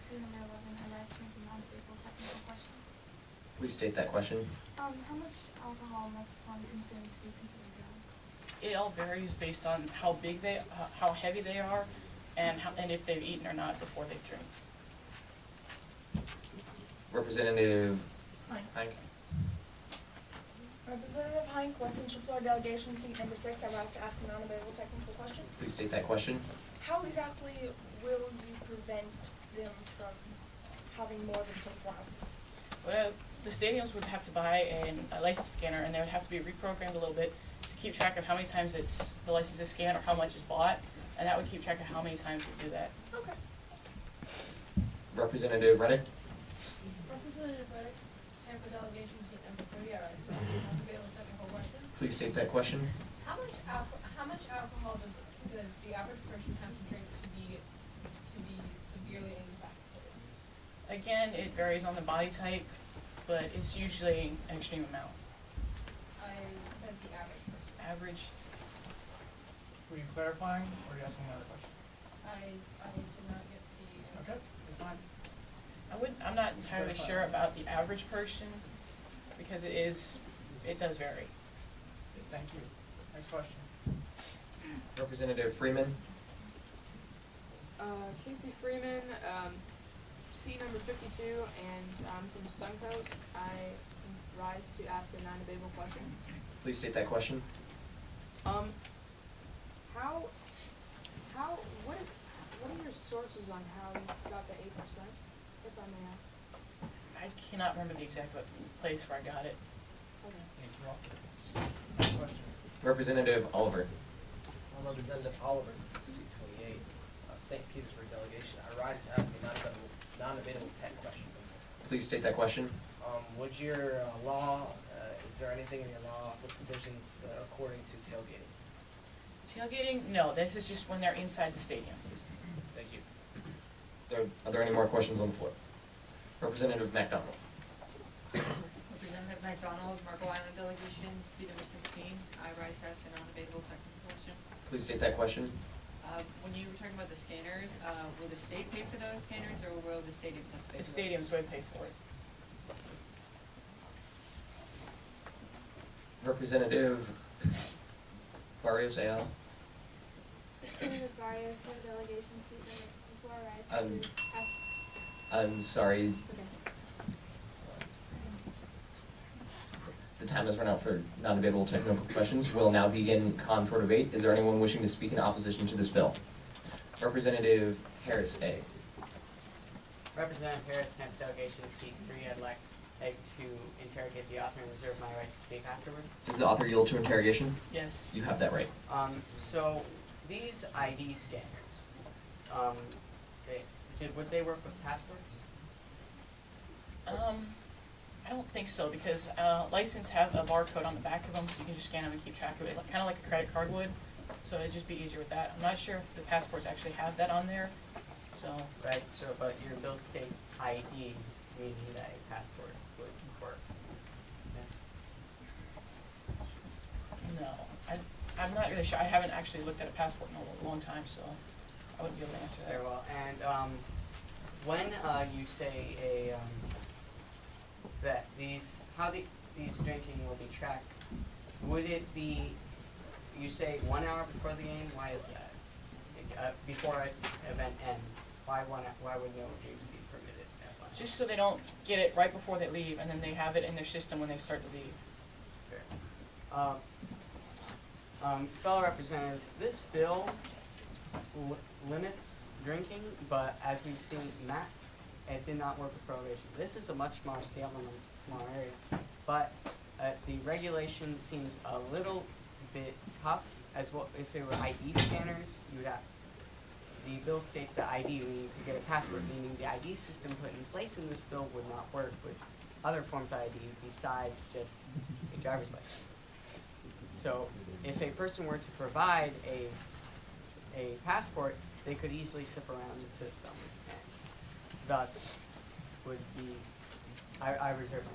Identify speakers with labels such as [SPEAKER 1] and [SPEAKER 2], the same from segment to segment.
[SPEAKER 1] policy number 11, harassment and non-favorable technical question.
[SPEAKER 2] Please state that question.
[SPEAKER 1] How much alcohol must one consume to be considered drunk?
[SPEAKER 3] It all varies based on how big how heavy they are, and if they've eaten or not before they drink.
[SPEAKER 2] Representative
[SPEAKER 4] Hink.
[SPEAKER 2] Hink.
[SPEAKER 4] Representative Hink, West Central Florida Delegation, seat number 6. I rise to ask a non-debatable technical question.
[SPEAKER 2] Please state that question.
[SPEAKER 4] How exactly will you prevent them from having more than 24 ounces?
[SPEAKER 3] Well, the stadiums would have to buy a license scanner, and they would have to be reprogrammed a little bit to keep track of how many times the license is scanned or how much is bought, and that would keep track of how many times we do that.
[SPEAKER 4] Okay.
[SPEAKER 2] Representative Reddick.
[SPEAKER 5] Representative Reddick, Tampa Delegation, seat number 3. I rise to ask a non-debatable technical question.
[SPEAKER 2] Please state that question.
[SPEAKER 5] How much alcohol does the average person have to drink to be severely incapacitated?
[SPEAKER 3] Again, it varies on the body type, but it's usually an extreme amount.
[SPEAKER 5] I said the average person.
[SPEAKER 3] Average,
[SPEAKER 6] Were you clarifying, or are you asking another question?
[SPEAKER 5] I did not get the answer.
[SPEAKER 6] Okay, that's fine.
[SPEAKER 3] I'm not entirely sure about the average person, because it does vary.
[SPEAKER 6] Thank you. Next question.
[SPEAKER 2] Representative Freeman.
[SPEAKER 7] Casey Freeman, seat number 52, and I'm from Suncoast. I rise to ask a non-debatable question.
[SPEAKER 2] Please state that question.
[SPEAKER 7] What are your sources on how you got the 8%, if I may ask?
[SPEAKER 3] I cannot remember the exact place where I got it.
[SPEAKER 7] Okay.
[SPEAKER 6] Thank you all. Next question.
[SPEAKER 2] Representative Oliver.
[SPEAKER 8] I'm Representative Oliver, seat 28, St. Petersburg Delegation. I rise to ask a non-debatable tech question.
[SPEAKER 2] Please state that question.
[SPEAKER 8] Would your law, is there anything in your law with provisions according to tailgating?
[SPEAKER 3] Tailgating? No, this is just when they're inside the stadium.
[SPEAKER 8] Thank you.
[SPEAKER 2] Are there any more questions on the floor? Representative McDonald.
[SPEAKER 9] Representative McDonald, Marco Island Delegation, seat number 16. I rise to ask a non-debatable technical question.
[SPEAKER 2] Please state that question.
[SPEAKER 9] When you were talking about the scanners, will the state pay for those scanners, or will the stadiums have to pay
[SPEAKER 3] The
[SPEAKER 9] for
[SPEAKER 3] stadiums would pay for it.
[SPEAKER 2] Representative Barrios Ayala.
[SPEAKER 1] Representative Barrios, Florida Delegation, seat number 54, I rise to ask.
[SPEAKER 2] I'm sorry.
[SPEAKER 1] Okay.
[SPEAKER 2] The time has run out for non-debatable technical questions. We'll now begin contour debate. Is there anyone wishing to speak in opposition to this bill? Representative Harris A.
[SPEAKER 10] Representative Harris, Tampa Delegation, seat 3. I'd like to interrogate the author and reserve my right to speak afterwards.
[SPEAKER 2] Does the author yield to interrogation?
[SPEAKER 3] Yes.
[SPEAKER 2] You have that right.
[SPEAKER 10] So these ID scanners, would they work with passports?
[SPEAKER 3] I don't think so, because license have a barcode on the back of them, so you can just scan them and keep track of it, kind of like a credit card would. So it'd just be easier with that. I'm not sure if the passports actually have that on there. So.
[SPEAKER 10] Right. So, but your bill states ID, meaning that a passport would work. Yeah.
[SPEAKER 3] No, I'm not really sure. I haven't actually looked at a passport in a long time, so I wouldn't be able to answer that.
[SPEAKER 10] Very well. And when you say that these drinking will be tracked, would it be, you say 1 hour before the game? Why is that? Before an event ends, why would no drinks be permitted at 1 hour?
[SPEAKER 3] Just so they don't get it right before they leave, and then they have it in their system when they start to leave.
[SPEAKER 10] Fair. Fellow representatives, this bill limits drinking, but as we've seen in that, it did not work with prohibition. This is a much smaller scale in a smaller area, but the regulation seems a little bit tough. As well, if there were ID scanners, you would have. The bill states that ID, when you could get a passport, meaning the ID system put in place in this bill would not work with other forms of ID besides just a driver's license. So if a person were to provide a passport, they could easily slip around the system, and thus would be, I reserve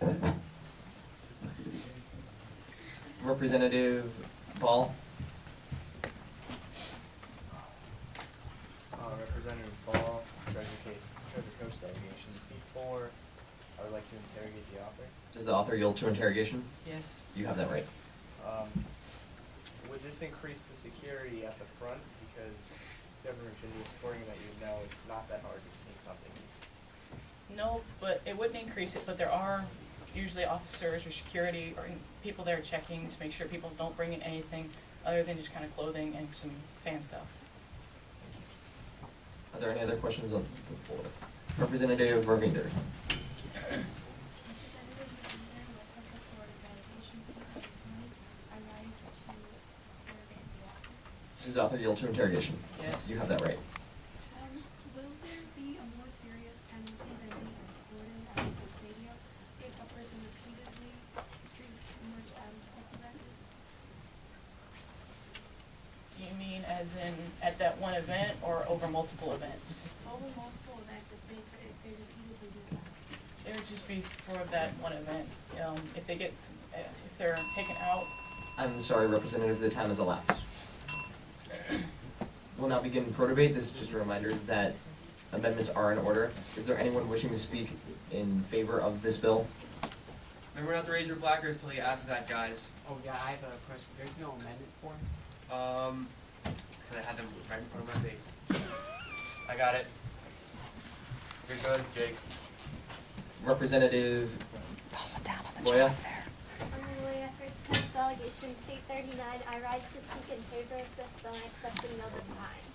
[SPEAKER 10] that.
[SPEAKER 2] Representative Ball.
[SPEAKER 11] Representative Ball, Treasurer
[SPEAKER 8] to interrogate the author.
[SPEAKER 2] Does the author yield to interrogation?
[SPEAKER 3] Yes.
[SPEAKER 2] You have that right.
[SPEAKER 8] Would this increase the security at the front? Because if you've ever been to a sporting event, you know it's not that hard to sneak something.
[SPEAKER 3] No, but it wouldn't increase it, but there are usually officers or security or people there checking to make sure people don't bring in anything other than just kind of clothing and some fan stuff.
[SPEAKER 2] Are there any other questions on the floor? Representative Ravinder. Does the author yield to interrogation?
[SPEAKER 3] Yes.
[SPEAKER 2] You have that right.
[SPEAKER 1] Will there be a more serious penalty than being escorted out of the stadium if a person repeatedly drinks too much alcohol?
[SPEAKER 3] Do you mean as in at that one event or over multiple events?
[SPEAKER 1] Over multiple events, if they repeatedly do that.
[SPEAKER 3] It would just be for that one event. If they're taken out,
[SPEAKER 2] I'm sorry, Representative, the time has elapsed. We'll now begin pro debate. This is just a reminder that amendments are in order. Is there anyone wishing to speak in favor of this bill?
[SPEAKER 11] Remember not to raise your placards till you ask that, guys.
[SPEAKER 10] Oh, yeah, I have a question. There's no amendment for it?
[SPEAKER 11] It's because I had them right in front of my face. I got it. You're good, Jake.
[SPEAKER 2] Representative Loya?
[SPEAKER 12] First delegation C39, I rise to speak in favor of this bill and accepting no time.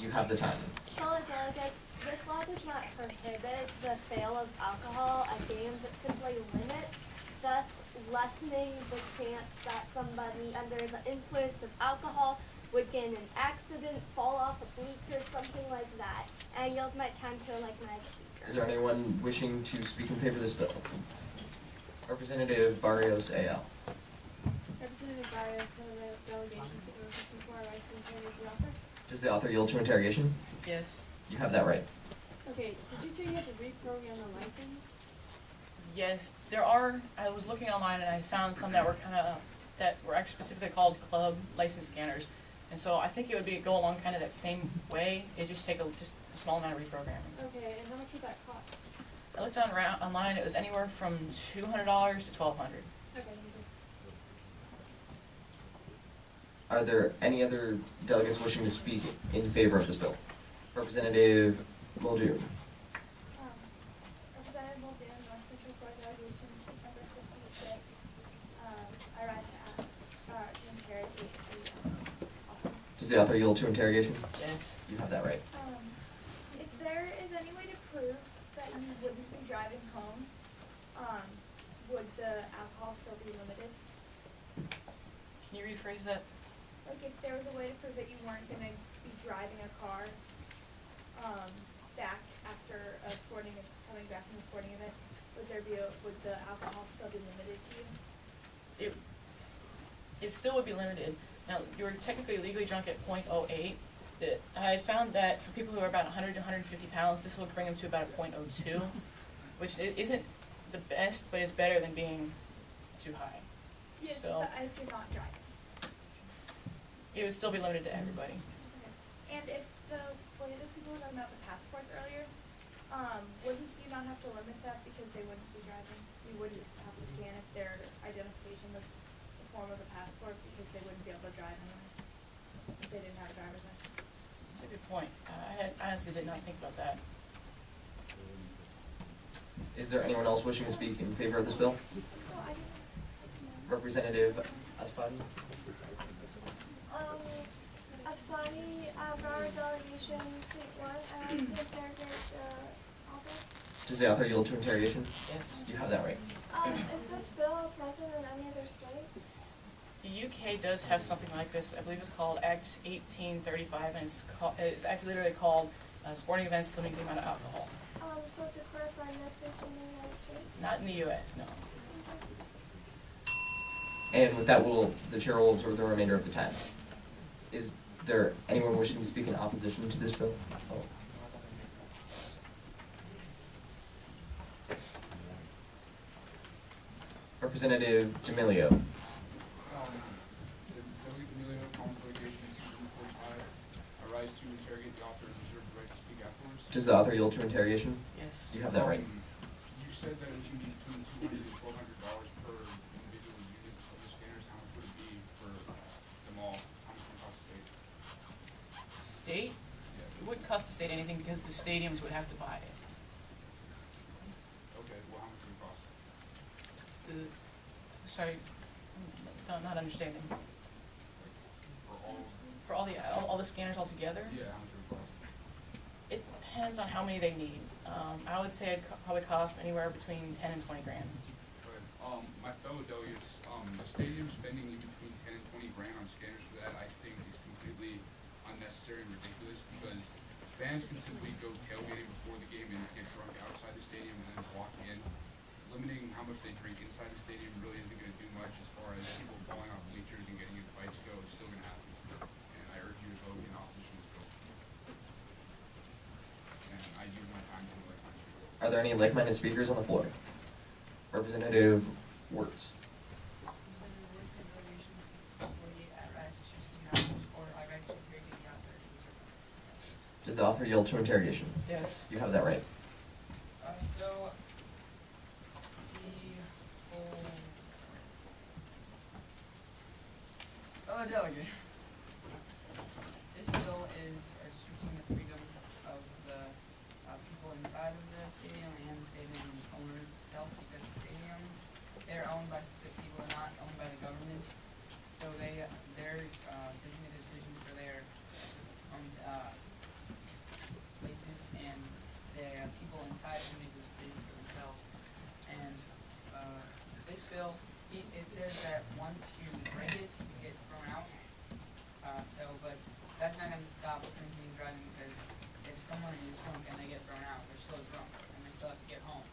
[SPEAKER 2] You have the time.
[SPEAKER 12] Fellow delegates, this law does not prohibit the sale of alcohol at games, it simply limits, thus lessening the chance that somebody under the influence of alcohol would get in an accident, fall off a bleacher, something like that. And I yield my time to elect my speaker.
[SPEAKER 2] Is there anyone wishing to speak in favor of this bill? Representative Barrios AL.
[SPEAKER 1] Representative Barrios, the delegation C54, I rise to interrogate the author.
[SPEAKER 2] Does the author yield to interrogation?
[SPEAKER 3] yes.
[SPEAKER 2] You have that right.
[SPEAKER 1] Okay, did you say you had to reprogram the license?
[SPEAKER 3] Yes, I was looking online and I found some that were actually specifically called club license scanners. And so I think it would go along kind of that same way. It just take just a small amount of reprogramming.
[SPEAKER 1] Okay, and how much would that cost?
[SPEAKER 3] I looked online, it was anywhere from $200 to $1,200.
[SPEAKER 1] Okay, thank you.
[SPEAKER 2] Are there any other delegates wishing to speak in favor of this bill? Representative Muldoon.
[SPEAKER 1] Representative Muldoon, North Central Florida delegation, number 56. I rise to interrogate the author.
[SPEAKER 2] Does the author yield to interrogation?
[SPEAKER 3] Yes.
[SPEAKER 2] You have that right.
[SPEAKER 1] If there is any way to prove that you wouldn't be driving home, would the alcohol still be limited?
[SPEAKER 3] Can you rephrase that?
[SPEAKER 1] Like if there was a way to prove that you weren't gonna be driving a car, back after coming back from a sporting event, would the alcohol still be limited to you?
[SPEAKER 3] It still would be limited. Now, you're technically legally drunk at .08. I had found that for people who are about 100 to 150 pounds, this will bring them to about a .02, which isn't the best, but it's better than being too high.
[SPEAKER 1] Yes,
[SPEAKER 3] So
[SPEAKER 1] but if you're not driving.
[SPEAKER 3] it would still be limited to everybody.
[SPEAKER 1] Okay. And if the people were talking about the passports earlier, wouldn't you not have to limit that because they wouldn't be driving? You wouldn't have to scan if their identification was the form of a passport because they wouldn't be able to drive unless they didn't have a driver's license.
[SPEAKER 3] That's a good point. I honestly did not think about that.
[SPEAKER 2] Is there anyone else wishing to speak in favor of this bill?
[SPEAKER 1] So I didn't.
[SPEAKER 2] Representative Asfani?
[SPEAKER 12] Afsani, Broward delegation, seat 1, I rise to interrogate the author.
[SPEAKER 2] Does the author yield to interrogation?
[SPEAKER 3] Yes.
[SPEAKER 2] You have that right.
[SPEAKER 12] Is this bill present in any other states?
[SPEAKER 3] The UK does have something like this. I believe it's called Act 1835, and it's actually literally called sporting events limiting the amount of alcohol.
[SPEAKER 12] So to clarify, no states in the United States?
[SPEAKER 3] Not in the US, no.
[SPEAKER 2] And with that, the chair will observe the remainder of the time. Is there anyone wishing to speak in opposition to this bill? Oh. Representative D'Amelio.
[SPEAKER 13] The D'Amelio delegation is I rise to interrogate the author and reserve the right to speak afterwards.
[SPEAKER 2] Does the author yield to interrogation?
[SPEAKER 3] Yes.
[SPEAKER 2] You have that right.
[SPEAKER 13] You said that it's usually between $200 and $1,200 per individual unit of the scanners. How much would it be for them all? How much would it cost the state?
[SPEAKER 3] State?
[SPEAKER 13] Yeah.
[SPEAKER 3] It wouldn't cost the state anything because the stadiums would have to buy it.
[SPEAKER 13] Okay, well, how much would it cost?
[SPEAKER 3] Sorry, not understanding.
[SPEAKER 13] For all?
[SPEAKER 3] For all the scanners all together?
[SPEAKER 13] Yeah, how much would it cost?
[SPEAKER 3] It depends on how many they need. I would say it'd probably cost anywhere between 10 and 20 grand.
[SPEAKER 13] But, my fellow delegates, the stadium spending in between 10 and 20 grand on scanners for that, I think is completely unnecessary and ridiculous, because fans can simply go tailgating before the game and get drunk outside the stadium and then walk in. Limiting how much they drink inside the stadium really isn't gonna do much as far as people falling off bleachers and getting in fights go. It's still gonna happen. And I urge you to vote in opposition to this bill. And I use my time to elect my people.
[SPEAKER 2] Are there any like-minded speakers on the floor? Representative Wertz.
[SPEAKER 9] Representative Woods had delegations seat 48 at rise to student or I rise to interrogate the author of these reports.
[SPEAKER 2] Did the author yield to interrogation?
[SPEAKER 3] Yes.
[SPEAKER 2] You have that right.
[SPEAKER 9] So, the whole fellow delegate, this bill is restricting the freedom of the people inside of the stadium and the stadium owners itself, because the stadiums, they're owned by specific people, they're not owned by the government. So they're making the decisions for their own places, and the people inside can make the decisions for themselves. And this bill, it says that once you break it, you get thrown out. But that's not gonna stop drinking and driving, because if someone is drunk and they get thrown out, they're still drunk, and they still have to get home.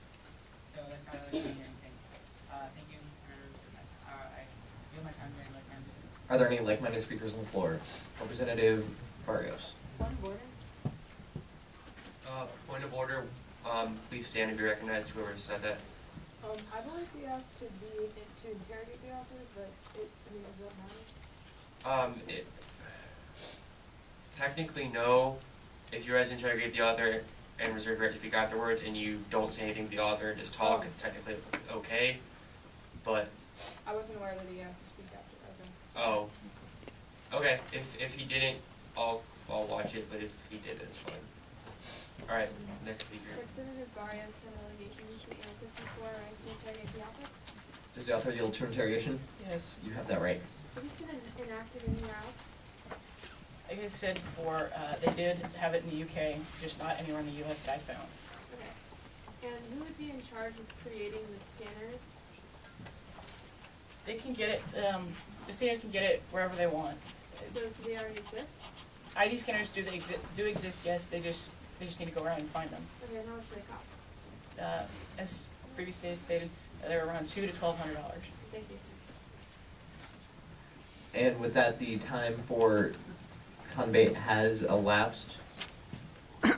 [SPEAKER 9] So that's not really doing anything. Thank you, I yield my time to any like-minded.
[SPEAKER 2] Are there any like-minded speakers on the floor? Representative Barrios.
[SPEAKER 1] Point of order.
[SPEAKER 11] Point of order, please stand and be recognized, whoever said that.
[SPEAKER 7] I believe we asked to interrogate the author, but does that matter?
[SPEAKER 11] Technically, no. If you guys interrogate the author and reserve your right to speak afterwards, and you don't say anything to the author and just talk, it's technically okay. But
[SPEAKER 7] I wasn't aware that he asked to speak after, okay.
[SPEAKER 11] oh, okay. If he didn't, I'll watch it. But if he did, that's fine. All right, next speaker.
[SPEAKER 1] Representative Barrios and delegation seat number 54, rise to interrogate the author.
[SPEAKER 2] Does the author yield to interrogation?
[SPEAKER 3] Yes.
[SPEAKER 2] You have that right.
[SPEAKER 1] Have you been enacted anywhere else?
[SPEAKER 3] Like I said before, they did have it in the UK, just not anywhere in the US that I found.
[SPEAKER 1] Okay. And who would be in charge of creating the scanners?
[SPEAKER 3] They can get it, the scanners can get it wherever they want.
[SPEAKER 1] So do they already exist?
[SPEAKER 3] ID scanners do exist, yes, they just need to go around and find them.
[SPEAKER 1] Okay, and how much do they cost?
[SPEAKER 3] As previously stated, they're around $200 to $1,200.
[SPEAKER 1] Thank you.
[SPEAKER 2] And with that, the time for debate has elapsed.
[SPEAKER 11] Is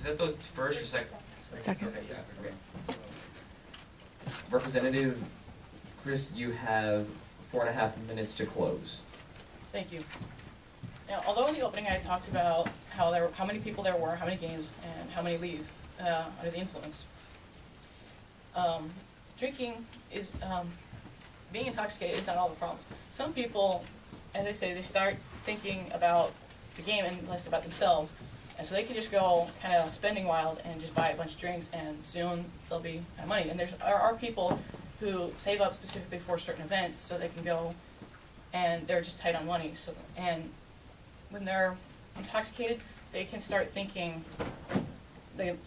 [SPEAKER 11] that the first or second?
[SPEAKER 12] Second.
[SPEAKER 11] Okay, yeah, okay.
[SPEAKER 2] Representative Criss, you have 4.5 minutes to close.
[SPEAKER 3] Thank you. Now, although in the opening I talked about how many people there were, how many games, and how many leave under the influence, drinking is, being intoxicated is not all the problems. Some people, as I say, they start thinking about the game and less about themselves, and so they can just go kind of spending wild and just buy a bunch of drinks, and soon they'll be out of money. And there are people who save up specifically for certain events so they can go, and they're just tight on money. So, and when they're intoxicated, they can start thinking, like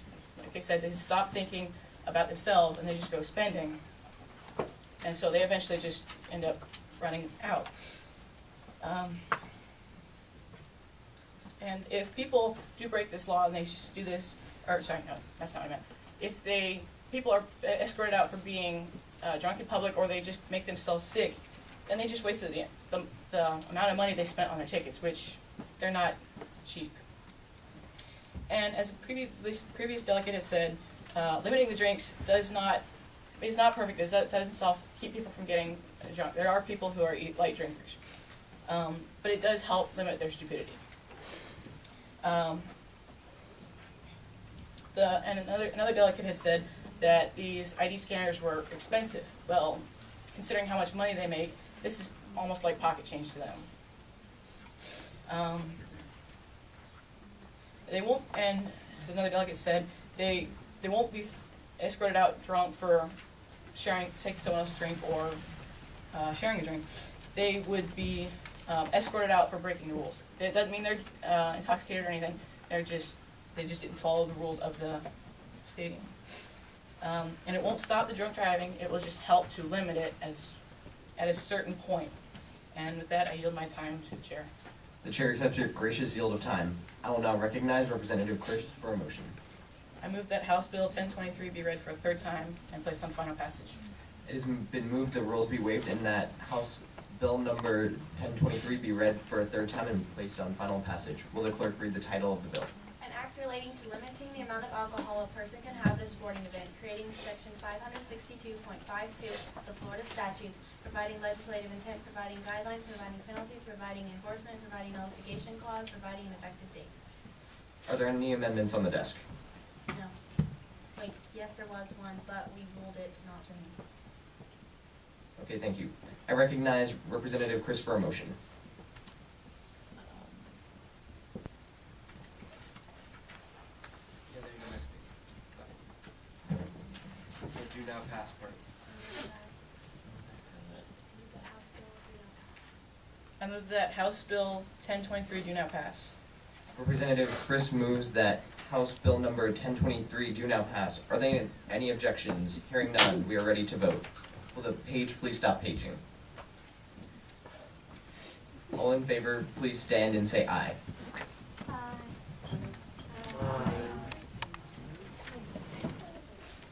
[SPEAKER 3] I said, they stop thinking about themselves and they just go spending. And so they eventually just end up running out. And if people do break this law and they do this, or sorry, no, that's not what I meant. If people are escorted out for being drunk in public, or they just make themselves sick, then they just wasted the amount of money they spent on their tickets, which they're not cheap. And as the previous delegate has said, limiting the drinks is not perfect. It doesn't keep people from getting drunk. There are people who are light drinkers. But it does help limit their stupidity. Another delegate had said that these ID scanners were expensive. Well, considering how much money they make, this is almost like pocket change to them. They won't, and as another delegate said, they won't be escorted out drunk for taking someone else's drink or sharing a drink. They would be escorted out for breaking the rules. It doesn't mean they're intoxicated or anything. They just didn't follow the rules of the stadium. And it won't stop the drunk driving. It will just help to limit it at a certain point. And with that, I yield my time to the chair.
[SPEAKER 2] The chair accepts your gracious yield of time. I will now recognize Representative Criss for a motion.
[SPEAKER 3] I move that House Bill 1023 be read for a third time and placed on final passage.
[SPEAKER 2] It has been moved the rules be waived and that House Bill number 1023 be read for a third time and placed on final passage. Will the clerk read the title of the bill?
[SPEAKER 14] An act relating to limiting the amount of alcohol a person can have at a sporting event, creating section 562.52 of the Florida statutes, providing legislative intent, providing guidelines, providing penalties, providing enforcement, providing notification clause, providing an effective date.
[SPEAKER 2] Are there any amendments on the desk?
[SPEAKER 14] No. Wait, yes, there was one, but we ruled it not to me.
[SPEAKER 2] Okay, thank you. I recognize Representative Criss for a motion.
[SPEAKER 11] Yeah, there you go, next page. The do now pass part.
[SPEAKER 3] I move that House Bill 1023 do now pass.
[SPEAKER 2] Representative Criss moves that House Bill number 1023 do now pass. Are there any objections? Hearing none, we are ready to vote. Will the page please stop paging? All in favor, please stand and say aye.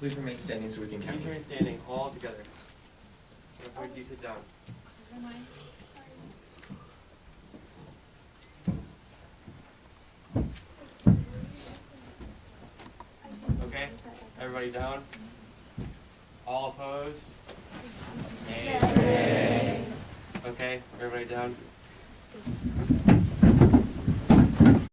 [SPEAKER 2] Please remain standing so we can count
[SPEAKER 11] Keep
[SPEAKER 2] you.
[SPEAKER 11] your standing all together. Before you sit down. Okay, everybody down? All opposed? Nay. Okay, everybody down?